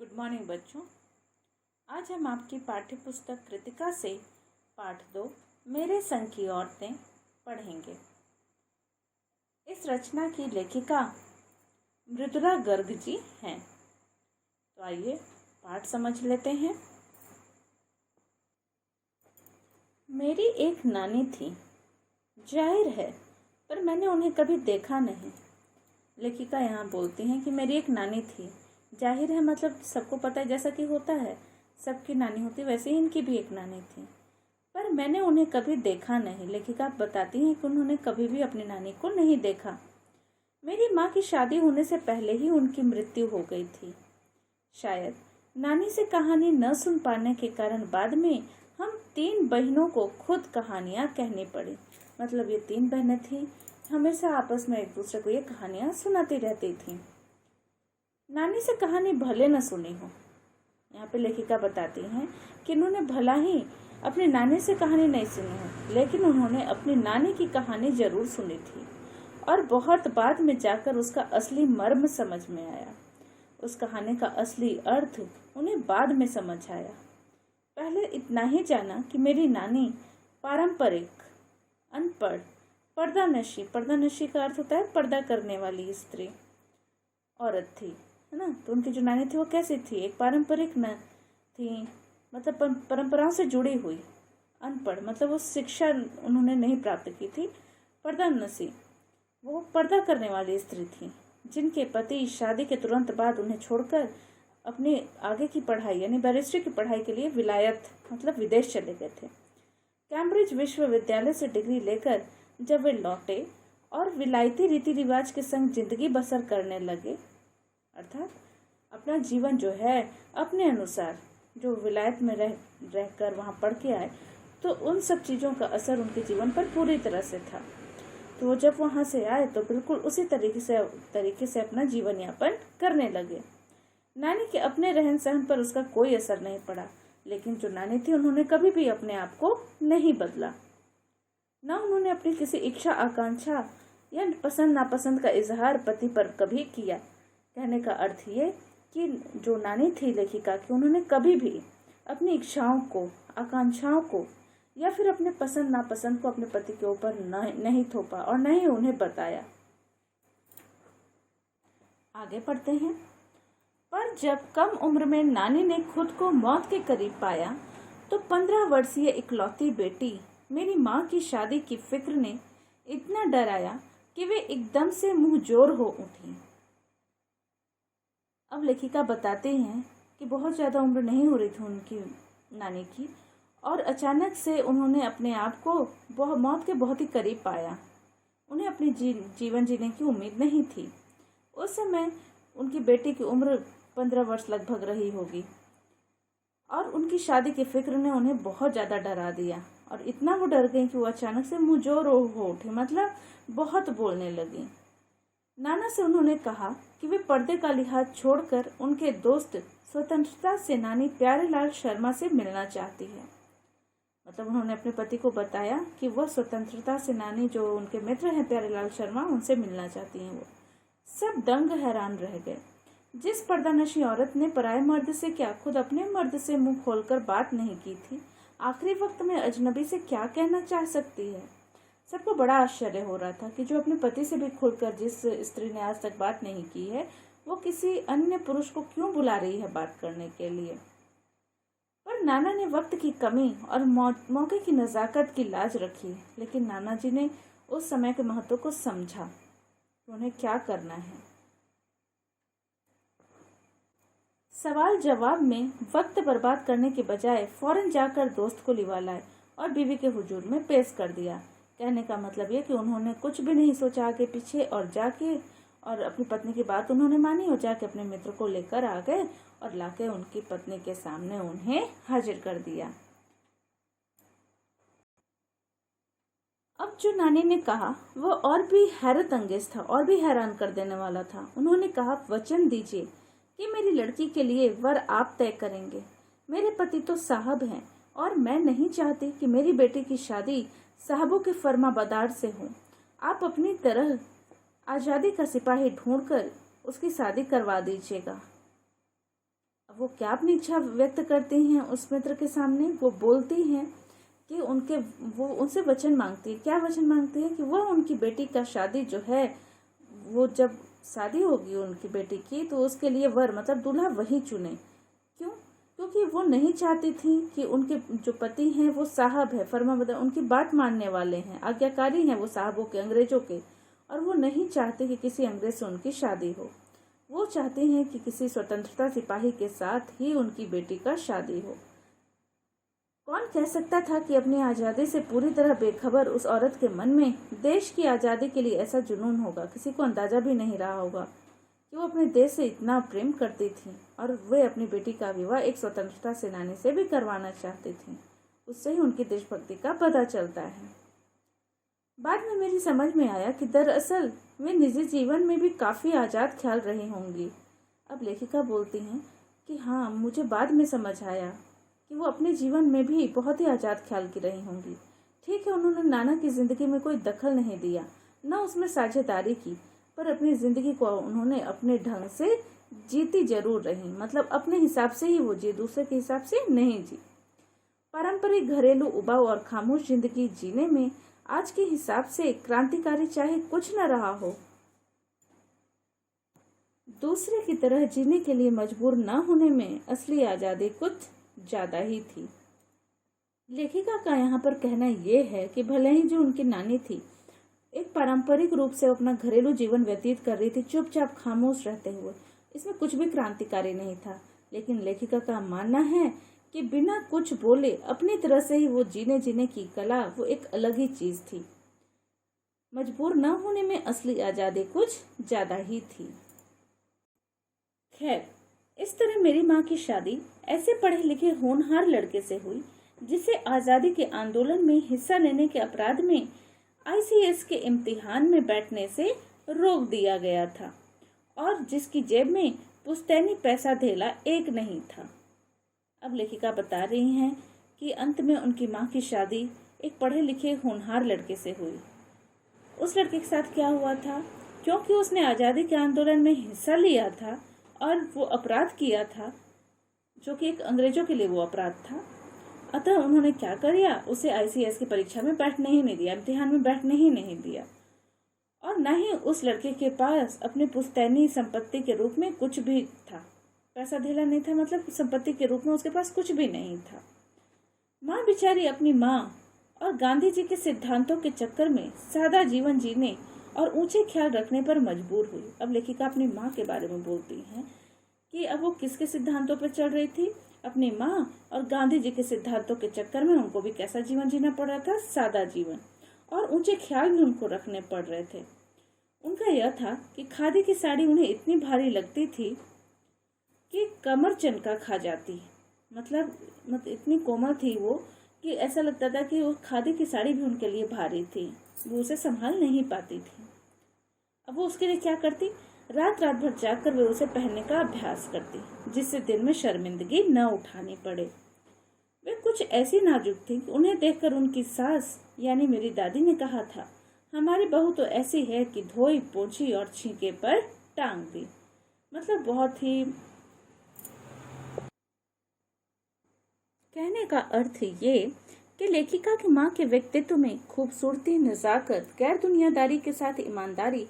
Good morning बच्चों। आज हम आपकी पाठ्य पुस्तक कृतिका से पाठ 2 मेरे संग की औरतें पढ़ेंगे। इस रचना की लेखिका मृदुला गर्ग जी हैं। तो आइए पाठ समझ लेते हैं। मेरी एक नानी थी, जाहिर है, पर मैंने उन्हें कभी देखा नहीं। लेखिका यहाँ बोलती हैं कि मेरी एक नानी थी, जाहिर है मतलब सबको पता है, जैसा कि होता है सबकी नानी होती, वैसे ही इनकी भी एक नानी थी, पर मैंने उन्हें कभी देखा नहीं। लेखिका बताती हैं कि उन्होंने कभी भी अपनी नानी को नहीं देखा। मेरी माँ की शादी होने से पहले ही उनकी मृत्यु हो गई थी। शायद नानी से कहानी न सुन पाने के कारण बाद में हम 3 बहनों को खुद कहानियाँ कहनी पड़ी। मतलब ये 3 बहनें थीं, हमेशा आपस में एक दूसरे को ये कहानियाँ सुनाती रहती थीं। नानी से कहानी भले न सुनी हो, यहाँ पे लेखिका बताती हैं कि उन्होंने भला ही अपनी नानी से कहानी नहीं सुनी हो, लेकिन उन्होंने अपनी नानी की कहानी जरूर सुनी थी और बहुत बाद में जाकर उसका असली मर्म समझ में आया। उस कहानी का असली अर्थ उन्हें बाद में समझ आया। पहले इतना ही जाना कि मेरी नानी पारंपरिक, अनपढ़, पर्दा नशी का अर्थ होता है पर्दा करने वाली स्त्री, औरत थी, है ना। तो उनकी जो नानी थी वो कैसी थी? एक पारंपरिक न थी, मतलब परंपराओं से जुड़ी हुई, अनपढ़ मतलब वो शिक्षा उन्होंने नहीं प्राप्त की थी, पर्दा नशी, वो पर्दा करने वाली स्त्री थी, जिनके पति शादी के तुरंत बाद उन्हें छोड़कर अपने आगे की पढ़ाई यानी बैरिस्ट्री की पढ़ाई के लिए विलायत मतलब विदेश चले गए थे। कैम्ब्रिज विश्वविद्यालय से डिग्री लेकर जब वे लौटे और विलायती रीति रिवाज के संग जिंदगी बसर करने लगे, अर्थात अपना जीवन जो है अपने अनुसार, जो विलायत में रहकर वहाँ पढ़ के आए, तो उन सब चीज़ों का असर उनके जीवन पर पूरी तरह से था। तो वो जब वहाँ से आए तो बिल्कुल उसी तरीके से अपना जीवन यापन करने लगे। नानी के अपने रहन सहन पर उसका कोई असर नहीं पड़ा, लेकिन जो नानी थी उन्होंने कभी भी अपने आप को नहीं बदला। न उन्होंने अपनी किसी इच्छा, आकांक्षा या पसंद नापसंद का इजहार पति पर कभी किया। कहने का अर्थ ये कि जो नानी थी लेखिका की, उन्होंने कभी भी अपनी इच्छाओं को, आकांक्षाओं को या फिर अपने पसंद नापसंद को अपने पति के ऊपर नहीं थोपा और न ही उन्हें बताया। आगे पढ़ते हैं। पर जब कम उम्र में नानी ने खुद को मौत के करीब पाया तो 15 वर्षीय इकलौती बेटी मेरी माँ की शादी की फिक्र ने इतना डराया कि वे एकदम से मुंह जोर हो उठी। अब लेखिका बताते हैं कि बहुत ज़्यादा उम्र नहीं हो रही थी उनकी नानी की, और अचानक से उन्होंने अपने आप को मौत के बहुत ही करीब पाया। उन्हें अपनी जीवन जीने की उम्मीद नहीं थी। उस समय उनकी बेटी की उम्र 15 वर्ष लगभग रही होगी और उनकी शादी की फिक्र ने उन्हें बहुत ज़्यादा डरा दिया, और इतना वो डर गई कि वो अचानक से मुँह जोर हो उठी, मतलब बहुत बोलने लगी। नाना से उन्होंने कहा कि वे पर्दे का लिहाज छोड़कर उनके दोस्त स्वतंत्रता सेनानी प्यारेलाल शर्मा से मिलना चाहती है। मतलब उन्होंने अपने पति को बताया कि वह स्वतंत्रता सेनानी जो उनके मित्र हैं प्यारेलाल शर्मा, उनसे मिलना चाहती हैं। वो सब दंग हैरान रह गए। जिस पर्दानशी औरत ने पराये मर्द से क्या खुद अपने मर्द से मुंह खोलकर बात नहीं की थी, आखिरी वक्त में अजनबी से क्या कहना चाह सकती है। सबको बड़ा आश्चर्य हो रहा था कि जो अपने पति से भी खुलकर जिस स्त्री ने आज तक बात नहीं की है, वो किसी अन्य पुरुष को क्यों बुला रही है बात करने के लिए। पर नाना ने वक्त की कमी और मौके की नज़ाकत की लाज रखी, लेकिन नाना जी ने उस समय के महत्व को समझा कि उन्हें क्या करना है। सवाल जवाब में वक्त बर्बाद करने के बजाय फौरन जाकर दोस्त को लिवा लाए और बीवी के हुजूर में पेश कर दिया। कहने का मतलब ये कि उन्होंने कुछ भी नहीं सोचा आगे पीछे, और जाके और अपनी पत्नी की बात उन्होंने मानी और जाके अपने मित्र को लेकर आ गए और लाके उनकी पत्नी के सामने उन्हें हाजिर कर दिया। अब जो नानी ने कहा वह और भी हैरत अंगेज था, और भी हैरान कर देने वाला था। उन्होंने कहा, वचन दीजिए कि मेरी लड़की के लिए वर आप तय करेंगे। मेरे पति तो साहब हैं और मैं नहीं चाहती कि मेरी बेटी की शादी साहबों के फर्माबरदार से हो। आप अपनी तरह आज़ादी का सिपाही ढूंढकर उसकी शादी करवा दीजिएगा। अब क्या अपनी इच्छा व्यक्त करती हैं उस मित्र के सामने। वो बोलती हैं कि वो उनसे वचन मांगती है। क्या वचन मांगती है? कि वह उनकी बेटी का शादी जो है, वो जब शादी होगी उनकी बेटी की, तो उसके लिए वर मतलब दूल्हा वही चुने। क्यों? क्योंकि वो नहीं चाहती थी कि उनके जो पति हैं वो साहब है, फर्माबरदार, उनकी बात मानने वाले हैं, आज्ञाकारी हैं वो साहबों के, अंग्रेजों के, और वो नहीं चाहती कि किसी अंग्रेज से उनकी शादी हो। वो चाहते हैं कि किसी स्वतंत्रता सिपाही के साथ ही उनकी बेटी का शादी हो। कौन कह सकता था कि अपनी आज़ादी से पूरी तरह बेखबर उस औरत के मन में देश की आज़ादी के लिए ऐसा जुनून होगा। किसी को अंदाजा भी नहीं रहा होगा कि वो अपने देश से इतना प्रेम करती थी और वे अपनी बेटी का विवाह एक स्वतंत्रता सेनानी से भी करवाना चाहती थी। उससे ही उनकी देशभक्ति का पता चलता है। बाद में मेरी समझ में आया कि दरअसल वे निजी जीवन में भी काफ़ी आज़ाद ख्याल रही होंगी। अब लेखिका बोलती हैं कि हाँ, मुझे बाद में समझ आया कि वो अपने जीवन में भी बहुत ही आज़ाद ख्याल की रही होंगी। ठीक है, उन्होंने नाना की ज़िंदगी में कोई दखल नहीं दिया, न उसमें साझेदारी की, पर अपनी ज़िंदगी को उन्होंने अपने ढंग से जीती जरूर रही। मतलब अपने हिसाब से ही वो जी, दूसरे के हिसाब से नहीं जी। पारंपरिक घरेलू उबाऊ और खामोश जिंदगी जीने में आज के हिसाब से क्रांतिकारी चाहे कुछ न रहा हो, दूसरे की तरह जीने के लिए मजबूर न होने में असली आज़ादी कुछ ज़्यादा ही थी। लेखिका का यहाँ पर कहना यह है कि भले ही जो उनकी नानी थी एक पारंपरिक रूप से अपना घरेलू जीवन व्यतीत कर रही थी, चुपचाप खामोश रहते हुए, इसमें कुछ भी क्रांतिकारी नहीं था, लेकिन लेखिका का मानना है कि बिना कुछ बोले अपनी तरह से ही वो जीने की कला, वो एक अलग ही चीज थी। मजबूर न होने में असली आज़ादी कुछ ज़्यादा ही थी। खैर, इस तरह मेरी माँ की शादी ऐसे पढ़े लिखे होनहार लड़के से हुई जिसे आज़ादी के आंदोलन में हिस्सा लेने के अपराध में ICS के इम्तिहान में बैठने से रोक दिया गया था और जिसकी जेब में पुश्तैनी पैसा धेला एक नहीं था। अब लेखिका बता रही हैं कि अंत में उनकी माँ की शादी एक पढ़े लिखे होनहार लड़के से हुई। उस लड़के के साथ क्या हुआ था? क्योंकि उसने आज़ादी के आंदोलन में हिस्सा लिया था और वो अपराध किया था जो कि एक अंग्रेजों के लिए वो अपराध था, अतः उन्होंने क्या किया, उसे ICS की परीक्षा में बैठने ही नहीं दिया, इम्तिहान में बैठने ही नहीं दिया। और न ही उस लड़के के पास अपने पुश्तैनी संपत्ति के रूप में कुछ भी था, पैसा धेला नहीं था, मतलब संपत्ति के रूप में उसके पास कुछ भी नहीं था। माँ बेचारी अपनी माँ और गांधी जी के सिद्धांतों के चक्कर में सादा जीवन जीने और ऊंचे ख्याल रखने पर मजबूर हुई। अब लेखिका अपनी माँ के बारे में बोलती हैं कि अब वो किसके सिद्धांतों पर चल रही थी, अपनी माँ और गांधी जी के सिद्धांतों के चक्कर में उनको भी कैसा जीवन जीना पड़ रहा था, सादा जीवन, और ऊंचे ख्याल भी उनको रखने पड़ रहे थे। उनका यह था कि खादी की साड़ी उन्हें इतनी भारी लगती थी कि कमर चनका खा जाती, मतलब इतनी कोमल थी वो कि ऐसा लगता था कि वो खादी की साड़ी भी उनके लिए भारी थी, वो उसे संभाल नहीं पाती थी। अब वो उसके लिए क्या करती, रात भर जाकर वे उसे पहनने का अभ्यास करती, जिससे दिन में शर्मिंदगी न उठानी पड़े। वे कुछ ऐसी नाजुक थी कि उन्हें देखकर उनकी सास यानी मेरी दादी ने कहा था, हमारी बहू तो ऐसी है कि धोई पोंछी और छींके पर टांग दी। मतलब बहुत ही, कहने का अर्थ ये कि लेखिका की माँ के व्यक्तित्व में खूबसूरती, नजाकत, गैर दुनियादारी के साथ ईमानदारी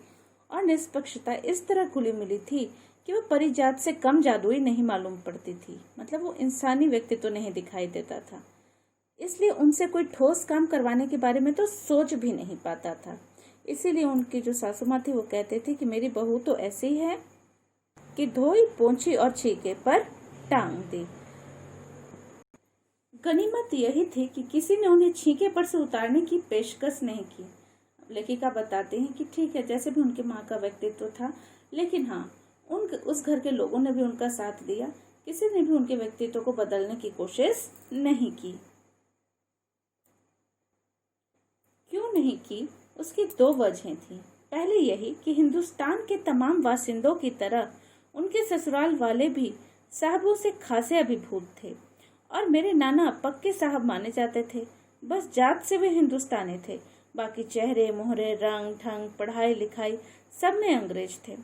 और निष्पक्षता इस तरह खुली मिली थी कि वो परिजात से कम जादुई नहीं मालूम पड़ती थी। मतलब वो इंसानी व्यक्तित्व नहीं दिखाई देता था, इसलिए उनसे कोई ठोस काम करवाने के बारे में तो सोच भी नहीं पाता था। इसीलिए उनकी जो सासू माँ थी वो कहते थे कि मेरी बहू तो ऐसी है कि धोई पोंछी और छीके पर टांग दी। गनीमत यही थी कि किसी ने उन्हें छीके पर से उतारने की पेशकश नहीं की। लेखिका बताते हैं कि ठीक है, जैसे भी उनके माँ का व्यक्तित्व था, लेकिन हाँ, उस घर के लोगों ने भी उनका साथ दिया, किसी ने भी उनके व्यक्तित्व को बदलने की कोशिश नहीं की। क्यों नहीं की? उसकी दो वजहें थी। पहले यही कि हिंदुस्तान के तमाम वासिंदों की तरह उनके ससुराल वाले भी साहबों से खासे अभिभूत थे और मेरे नाना पक्के साहब माने जाते थे। बस जात से वे हिंदुस्तानी थे, बाकी चेहरे मोहरे, रंग ढंग, पढ़ाई लिखाई सब में अंग्रेज थे।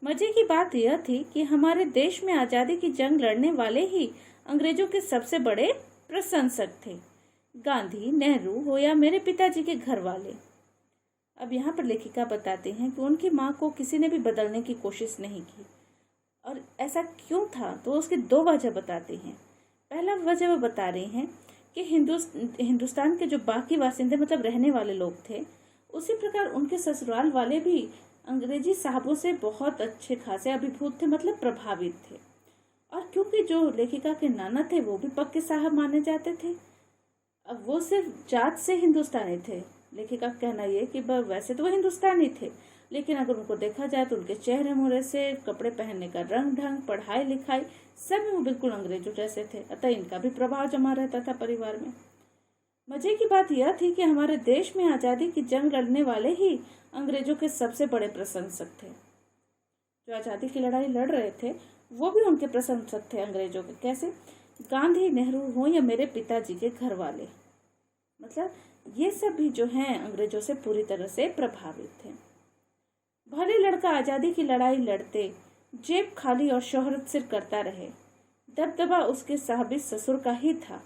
मजे की बात यह थी कि हमारे देश में आज़ादी की जंग लड़ने वाले ही अंग्रेजों के सबसे बड़े प्रशंसक थे, गांधी, नेहरू हो या मेरे पिताजी के घर वाले। अब यहाँ पर लेखिका बताते हैं कि उनकी माँ को किसी ने भी बदलने की कोशिश नहीं की, और ऐसा क्यों था तो उसकी दो वजह बताते हैं। पहला वजह वो बता रहे हैं कि हिंदुस्तान के जो बाकी बासिंदे मतलब रहने वाले लोग थे, उसी प्रकार उनके ससुराल वाले भी अंग्रेजी साहबों से बहुत अच्छे खासे अभिभूत थे, मतलब प्रभावित थे। और क्योंकि जो लेखिका के नाना थे वो भी पक्के साहब माने जाते थे, अब वो सिर्फ जात से हिंदुस्तानी थे। लेखिका का कहना ये कि वैसे तो वो हिंदुस्तानी थे, लेकिन अगर उनको देखा जाए तो उनके चेहरे मुहरे से, कपड़े पहनने का रंग ढंग, पढ़ाई लिखाई, सब में वो बिल्कुल अंग्रेजों जैसे थे। अतः इनका भी प्रभाव जमा रहता था परिवार में। मजे की बात यह थी कि हमारे देश में आज़ादी की जंग लड़ने वाले ही अंग्रेजों के सबसे बड़े प्रशंसक थे। जो आज़ादी की लड़ाई लड़ रहे थे वो भी उनके प्रशंसक थे अंग्रेजों के। कैसे? गांधी, नेहरू हो या मेरे पिताजी के घर वाले, मतलब ये सब भी जो हैं अंग्रेजों से पूरी तरह से प्रभावित थे। भले लड़का आज़ादी की लड़ाई लड़ते जेब खाली और शोहरत सिर करता रहे, दबदबा उसके साहबी ससुर का ही था।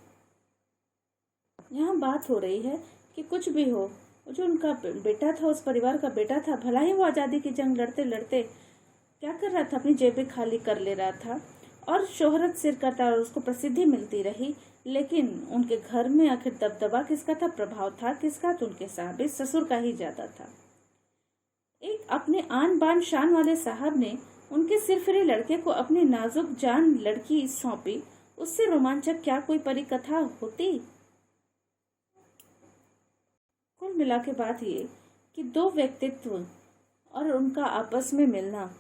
यहाँ बात हो रही है कि कुछ भी हो, जो उनका बेटा था, उस परिवार का बेटा था, भला ही वो आज़ादी की जंग लड़ते लड़ते क्या कर रहा था, अपनी जेबें खाली कर ले रहा था और शोहरत सिर करता और उसको प्रसिद्धि मिलती रही, लेकिन उनके घर में आखिर दबदबा किसका था, प्रभाव था किसका, तो उनके साहबी ससुर का ही ज्यादा था। एक अपने आन बान शान वाले साहब ने उनके सिरफिरे लड़के को अपनी नाजुक जान लड़की सौंपी, उससे रोमांचक क्या कोई परी कथा होती। कुल मिला के बात ये कि दो व्यक्तित्व और उनका आपस में मिलना,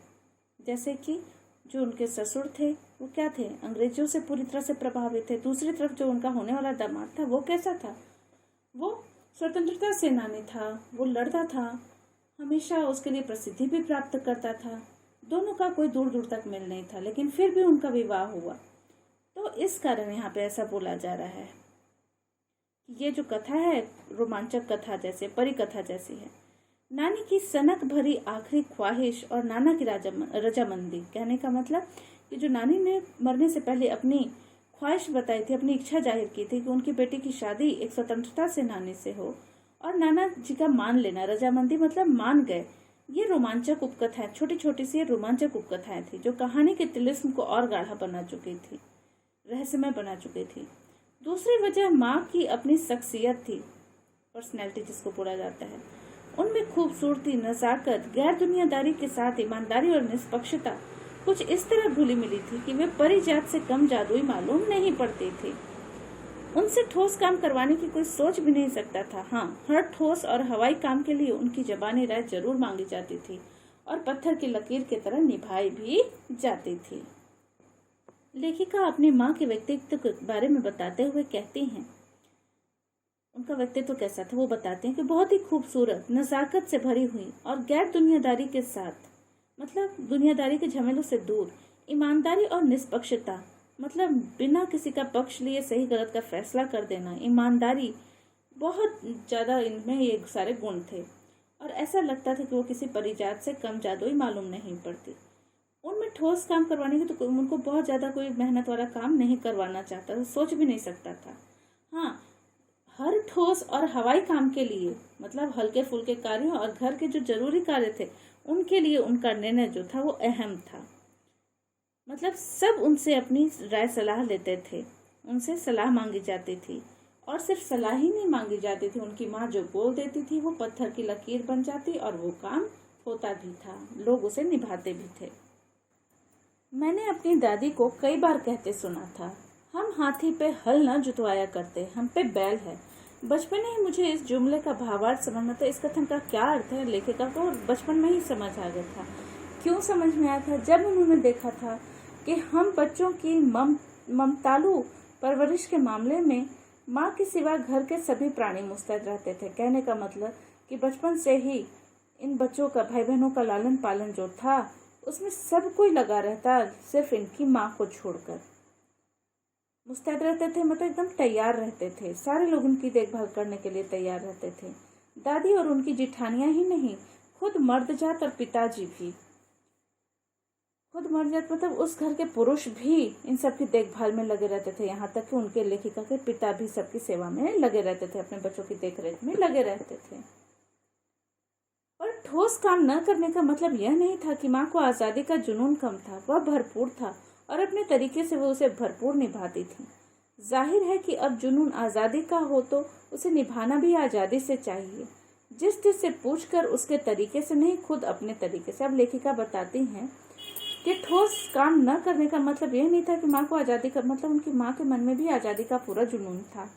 जैसे कि जो उनके ससुर थे वो क्या थे, अंग्रेजों से पूरी तरह से प्रभावित थे। दूसरी तरफ जो उनका होने वाला दामाद था वो कैसा था, वो स्वतंत्रता सेनानी था, वो लड़ता था, हमेशा उसके लिए प्रसिद्धि भी प्राप्त करता था। दोनों का कोई दूर दूर तक मेल नहीं था, लेकिन फिर भी उनका विवाह हुआ। तो इस कारण यहाँ पे ऐसा बोला जा रहा है कि ये जो कथा है रोमांचक कथा जैसे, परी कथा जैसी है। नानी की सनक भरी आखिरी ख्वाहिश और नाना की रजामंदी, कहने का मतलब कि जो नानी ने मरने से पहले अपनी ख्वाहिश बताई थी, अपनी इच्छा जाहिर की थी कि उनकी बेटी की शादी एक स्वतंत्रता सेनानी से हो, और नाना जी का मान लेना, रजामंदी मतलब मान गए। ये रोमांचक उपकथाएं, छोटी छोटी सी रोमांचक उपकथाएं थी जो कहानी के तिलिस्म को और गाढ़ा बना चुकी थी, रहस्यमय बना चुकी थी। दूसरी वजह माँ की अपनी शख्सियत थी, पर्सनैलिटी जिसको बोला जाता है। उनमें खूबसूरती, नजाकत, गैर दुनियादारी के साथ ईमानदारी और निष्पक्षता कुछ इस तरह घुली मिली थी कि वे परिजात से कम जादुई मालूम नहीं पड़ती थी। उनसे ठोस काम करवाने की कोई सोच भी नहीं सकता था। हाँ, हर ठोस और हवाई काम के लिए उनकी जबानी राय जरूर मांगी जाती थी और पत्थर की लकीर की तरह निभाई भी जाती थी। लेखिका अपनी माँ के व्यक्तित्व के बारे में बताते हुए कहती हैं, उनका व्यक्तित्व कैसा था वो बताते हैं कि बहुत ही खूबसूरत, नजाकत से भरी हुई और गैर दुनियादारी के साथ, मतलब दुनियादारी के झमेलों से दूर, ईमानदारी और निष्पक्षता, मतलब बिना किसी का पक्ष लिए सही गलत का फैसला कर देना, ईमानदारी, बहुत ज्यादा इनमें ये सारे गुण थे। और ऐसा लगता था कि वो किसी परिजात से कम जादुई मालूम नहीं पड़ती। उनमें ठोस काम करवाने की तो उनको बहुत ज्यादा कोई मेहनत वाला काम नहीं करवाना चाहता था, सोच भी नहीं सकता था। हाँ, हर ठोस और हवाई काम के लिए, मतलब हल्के फुल्के कार्यों और घर के जो जरूरी कार्य थे उनके लिए उनका निर्णय जो था वो अहम था। मतलब सब उनसे अपनी राय सलाह लेते थे, उनसे सलाह मांगी जाती थी, और सिर्फ सलाह ही नहीं मांगी जाती थी, उनकी माँ जो बोल देती थी वो पत्थर की लकीर बन जाती और वो काम होता भी था, लोग उसे निभाते भी थे। मैंने अपनी दादी को कई बार कहते सुना था, हम हाथी पे हल न जुतवाया करते, हम पे बैल है। बचपन में ही मुझे इस जुमले का भावार्थ समझना था, इस कथन का क्या अर्थ है लेखिका को बचपन में ही समझ आ गया था। क्यों समझ में आया था? जब उन्होंने देखा था कि हम बच्चों की ममतालू परवरिश के मामले में माँ के सिवा घर के सभी प्राणी मुस्तैद रहते थे। कहने का मतलब कि बचपन से ही इन बच्चों का, भाई बहनों का लालन पालन जो था उसमें सब कोई लगा रहता, सिर्फ इनकी माँ को छोड़कर। मुस्तैद रहते थे मतलब एकदम तैयार रहते थे, सारे लोग उनकी देखभाल करने के लिए तैयार रहते थे। दादी और उनकी जिठानियां ही नहीं, खुद मर्दजात और पिताजी भी। खुद मर जाते, मतलब उस घर के पुरुष भी इन सब की देखभाल में लगे रहते थे। यहाँ तक कि उनके लेखिका के पिता भी सबकी सेवा में लगे रहते थे, अपने बच्चों की देखरेख में लगे रहते थे। और ठोस काम न करने का मतलब यह नहीं था कि माँ को आज़ादी का जुनून कम था, वह भरपूर था और अपने तरीके से वो उसे भरपूर निभाती थी। जाहिर है कि अब जुनून आज़ादी का हो तो उसे निभाना भी आज़ादी से चाहिए, जिस से पूछकर उसके तरीके से नहीं, खुद अपने तरीके से। अब लेखिका बताती हैं कि ठोस काम न करने का मतलब यह नहीं था कि माँ को आज़ादी का, मतलब उनकी माँ के मन में भी आज़ादी का पूरा जुनून था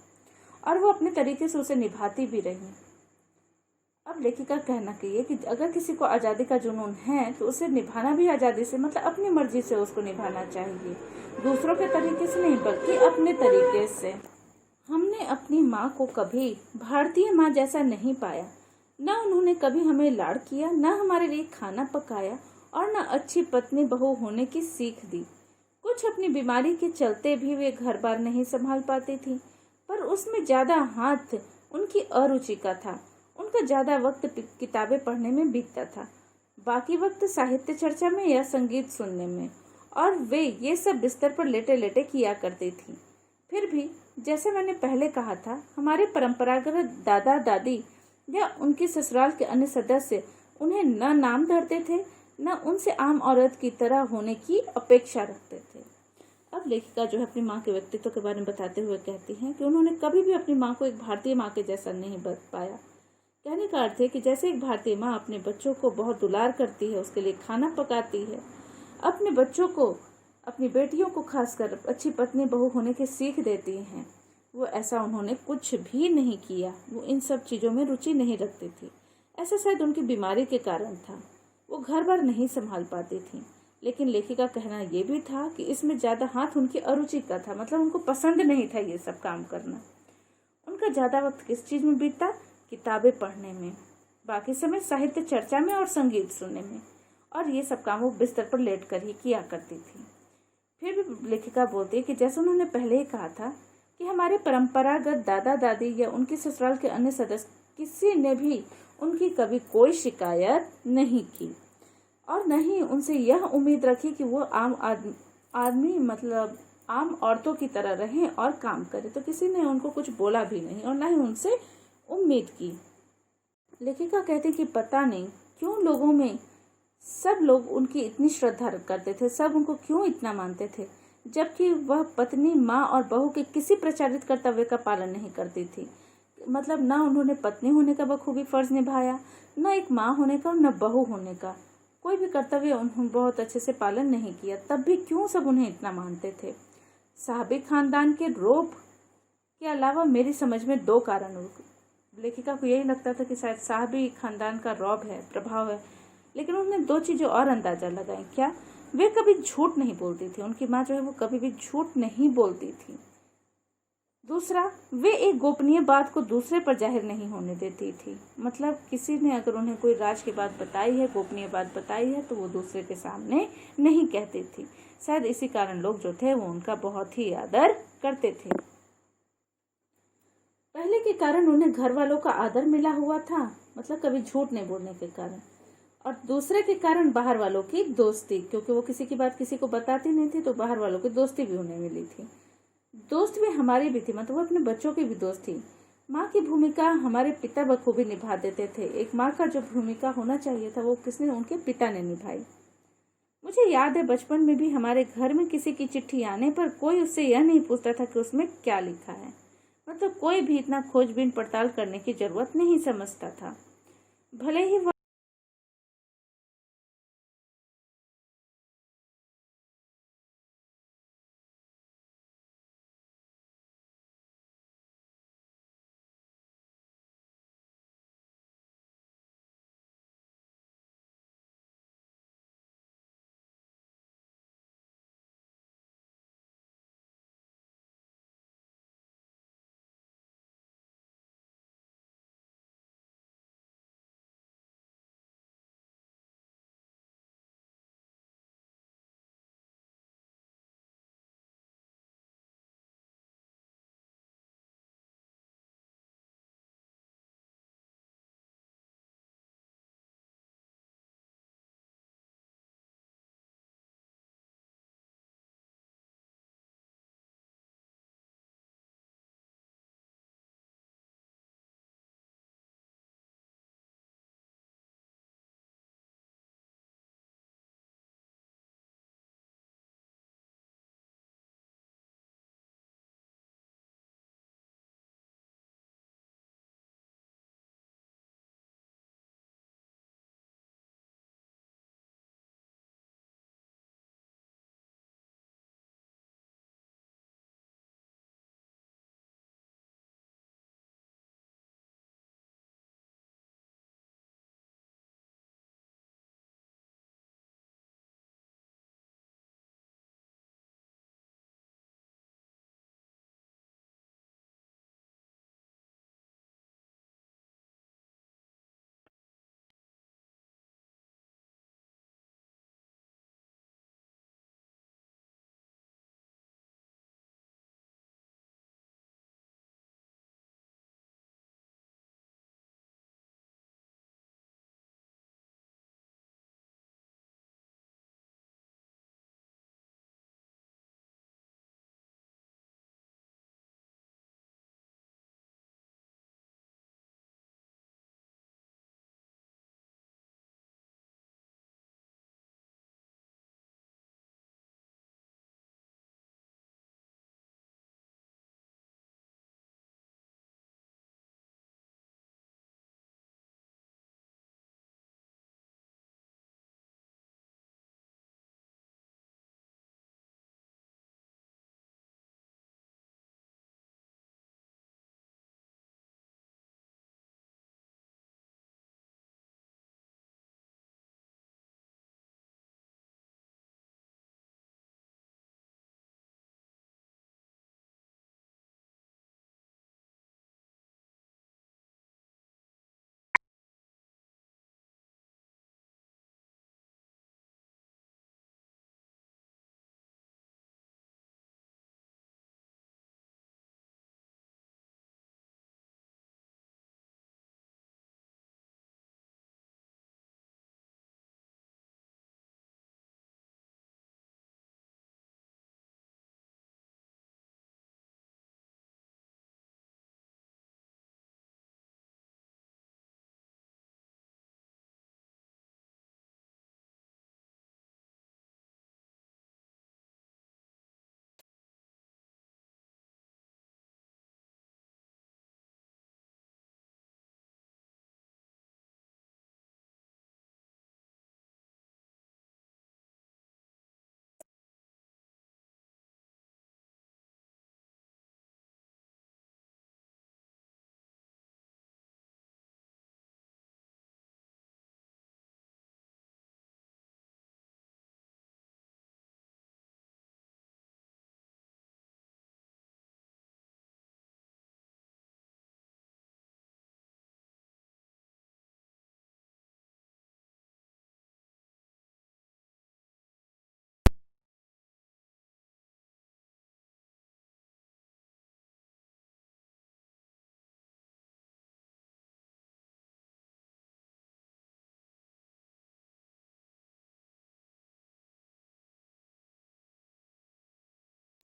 और वो अपने तरीके से उसे निभाती भी रही। अब लेखिका कहना चाहिए कि अगर किसी को आज़ादी का जुनून है तो उसे निभाना भी आज़ादी से, मतलब अपनी मर्जी से उसको निभाना चाहिए, दूसरों के तरीके से नहीं बल्कि अपने तरीके से। हमने अपनी माँ को कभी भारतीय माँ जैसा नहीं पाया, न उन्होंने कभी हमें लाड़ किया, न हमारे लिए खाना पकाया और न अच्छी पत्नी बहू होने की सीख दी। कुछ अपनी बीमारी के चलते भी वे घर बार नहीं संभाल पाती थी, पर उसमें ज़्यादा हाथ उनकी अरुचि का था। उनका ज़्यादा वक्त किताबें पढ़ने में बीतता था, बाकी वक्त साहित्य चर्चा में या संगीत सुनने में, और वे ये सब बिस्तर पर लेटे लेटे किया करती थी। फिर भी जैसे मैंने पहले कहा था, हमारे परंपरागत दादा दादी या उनके ससुराल के अन्य सदस्य उन्हें न नाम धरते थे, न उनसे आम औरत की तरह होने की अपेक्षा रखते थे। अब लेखिका जो है अपनी माँ के व्यक्तित्व के बारे में बताते हुए कहती हैं कि उन्होंने कभी भी अपनी माँ को एक भारतीय माँ के जैसा नहीं बन पाया। कहने का अर्थ है कि जैसे एक भारतीय माँ अपने बच्चों को बहुत दुलार करती है, उसके लिए खाना पकाती है, अपने बच्चों को, अपनी बेटियों को खासकर अच्छी पत्नी बहू होने की सीख देती हैं, वो ऐसा उन्होंने कुछ भी नहीं किया। वो इन सब चीज़ों में रुचि नहीं रखती थी। ऐसा शायद उनकी बीमारी के कारण था, वो घर बार नहीं संभाल पाती थी। लेकिन लेखिका का कहना ये भी था कि इसमें ज़्यादा हाथ उनकी अरुचि का था, मतलब उनको पसंद नहीं था ये सब काम करना। उनका ज़्यादा वक्त किस चीज़ में बीतता? किताबें पढ़ने में, बाकी समय साहित्य चर्चा में और संगीत सुनने में, और ये सब काम वो बिस्तर पर लेट कर ही किया करती थी। फिर भी लेखिका बोलती है कि जैसे उन्होंने पहले ही कहा था कि हमारे परंपरागत दादा दादी या उनके ससुराल के अन्य सदस्य किसी ने भी उनकी कभी कोई शिकायत नहीं की और न ही उनसे यह उम्मीद रखी कि वो आम आदमी मतलब आम औरतों की तरह रहें और काम करें। तो किसी ने उनको कुछ बोला भी नहीं और न ही उनसे उम्मीद की। लेखिका कहती कि पता नहीं क्यों लोगों में सब लोग उनकी इतनी श्रद्धा करते थे, सब उनको क्यों इतना मानते थे, जबकि वह पत्नी, माँ और बहू के किसी प्रचारित कर्तव्य का पालन नहीं करती थी। मतलब ना उन्होंने पत्नी होने का बखूबी फर्ज निभाया, न एक माँ होने का, न बहू होने का, कोई भी कर्तव्य उन्होंने बहुत अच्छे से पालन नहीं किया। तब भी क्यों सब उन्हें इतना मानते थे? साहबी खानदान के रौब के अलावा मेरी समझ में दो कारण हो। लेखिका को यही लगता था कि शायद साहबी खानदान का रौब है, प्रभाव है, लेकिन उन्होंने दो चीज़ें और अंदाजा लगाई। क्या? वे कभी झूठ नहीं बोलती थी। उनकी माँ जो है वो कभी भी झूठ नहीं बोलती थी। दूसरा, वे एक गोपनीय बात को दूसरे पर जाहिर नहीं होने देती थी। मतलब किसी ने अगर उन्हें कोई राज की बात बताई है, गोपनीय बात बताई है, तो वो दूसरे के सामने नहीं कहती थी। शायद इसी कारण लोग जो थे वो उनका बहुत ही आदर करते थे। पहले के कारण उन्हें घर वालों का आदर मिला हुआ था, मतलब कभी झूठ नहीं बोलने के कारण, और दूसरे के कारण बाहर वालों की दोस्ती, क्योंकि वो किसी की बात किसी को बताती नहीं थी, तो बाहर वालों की दोस्ती भी उन्हें मिली थी। दोस्त भी हमारी भी थी, मतलब वो अपने बच्चों की भी दोस्त थी। माँ की भूमिका हमारे पिता बखूबी निभा देते थे। एक माँ का जो भूमिका होना चाहिए था वो किसने? उनके पिता ने निभाई। मुझे याद है बचपन में भी हमारे घर में किसी की चिट्ठी आने पर कोई उससे यह नहीं पूछता था कि उसमें क्या लिखा है। मतलब कोई भी इतना खोजबीन पड़ताल करने की जरूरत नहीं समझता था, भले ही वह